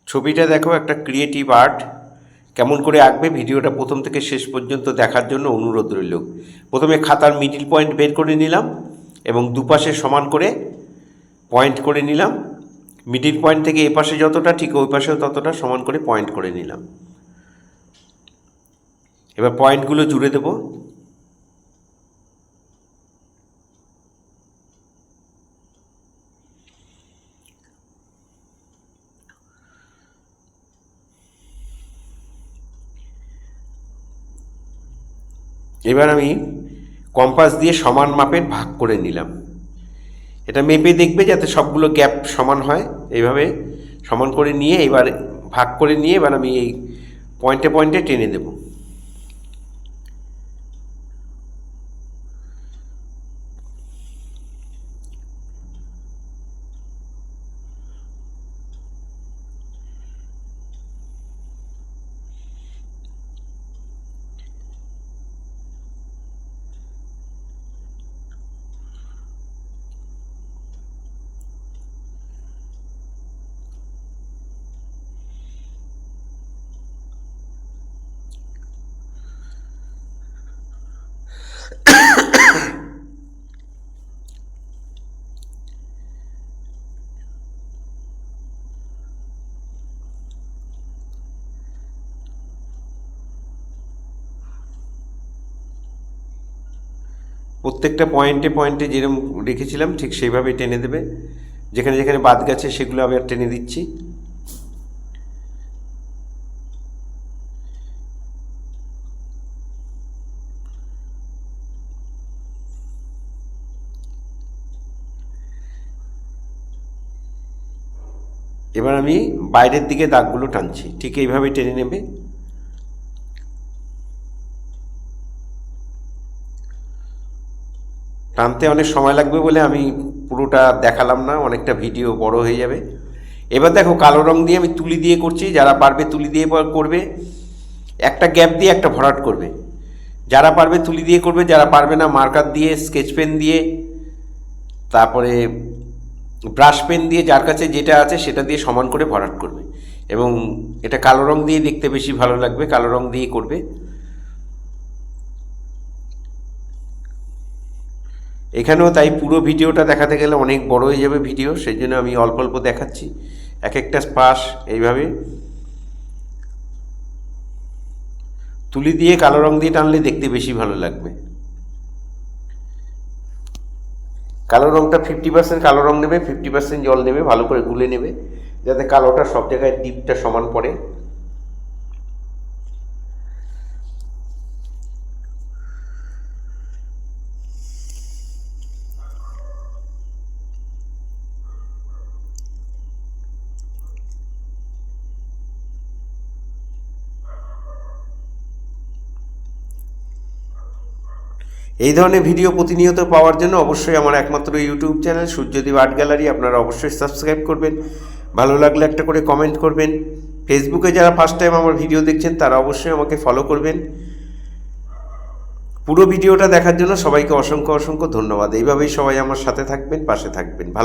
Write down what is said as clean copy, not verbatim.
ছবিটা দেখো, একটা ক্রিয়েটিভ আর্ট। কেমন করে আঁকবে ভিডিওটা প্রথম থেকে শেষ পর্যন্ত দেখার জন্য অনুরোধ রইল। প্রথমে খাতার মিডিল পয়েন্ট বের করে নিলাম এবং দুপাশে সমান করে পয়েন্ট করে নিলাম। মিডিল পয়েন্ট থেকে এপাশে যতটা ঠিক ওই পাশেও ততটা সমান করে পয়েন্ট করে নিলাম। এবার পয়েন্টগুলো জুড়ে দেব। এবার আমি কম্পাস দিয়ে সমান মাপের ভাগ করে নিলাম। এটা মেপে দেখবে যাতে সবগুলো গ্যাপ সমান হয়। এইভাবে সমান করে নিয়ে এবার ভাগ করে নিয়ে এবার আমি এই পয়েন্টে পয়েন্টে টেনে দেব। প্রত্যেকটা পয়েন্টে পয়েন্টে যেরকম রেখেছিলাম ঠিক সেইভাবে টেনে দেবে। যেখানে যেখানে বাদ গেছে সেগুলো আবার টেনে দিচ্ছি। এবার আমি বাইরের দিকে দাগগুলো টানছি, ঠিক এইভাবে টেনে নেবে। টানতে অনেক সময় লাগবে বলে আমি পুরোটা দেখালাম না, অনেকটা ভিডিও বড় হয়ে যাবে। এবার দেখো, কালো রং দিয়ে আমি তুলি দিয়ে করছি। যারা পারবে তুলি দিয়ে করবে, একটা গ্যাপ দিয়ে একটা ভরাট করবে। যারা পারবে তুলি দিয়ে করবে, যারা পারবে না মার্কার দিয়ে, স্কেচ পেন দিয়ে, তারপরে ব্রাশ পেন দিয়ে, যার কাছে যেটা আছে সেটা দিয়ে সমান করে ভরাট করবে। এবং এটা কালো রং দিয়ে দেখতে বেশি ভালো লাগবে, কালো রং দিয়ে করবে। এখানেও তাই, পুরো ভিডিওটা দেখাতে গেলে অনেক বড় হয়ে যাবে ভিডিও, সেই জন্য আমি অল্প অল্প দেখাচ্ছি। এক একটা পাশ এইভাবে তুলি দিয়ে কালো রং দিয়ে টানলে দেখতে বেশি ভালো লাগবে। কালো রংটা 50% কালো রং নেবে, 50% জল নেবে, ভালো করে গুলে নেবে যাতে কালোটা সব জায়গায় ডিপটা সমান পড়ে। এই ধরনের ভিডিও প্রতিনিয়ত পাওয়ার জন্য অবশ্যই আমার একমাত্র YouTube channel Suryadip art gallery আপনারা অবশ্যই সাবস্ক্রাইব করবেন। ভালো লাগলে একটা করে কমেন্ট করবেন। ফেসবুকে যারা ফার্স্ট টাইম আমার ভিডিও দেখছেন তারা অবশ্যই আমাকে ফলো করবেন। পুরো ভিডিওটা দেখার জন্য সবাইকে অসংখ্য অসংখ্য ধন্যবাদ। এইভাবেই সবাই আমার সাথে থাকবেন, পাশে থাকবেন। ভালো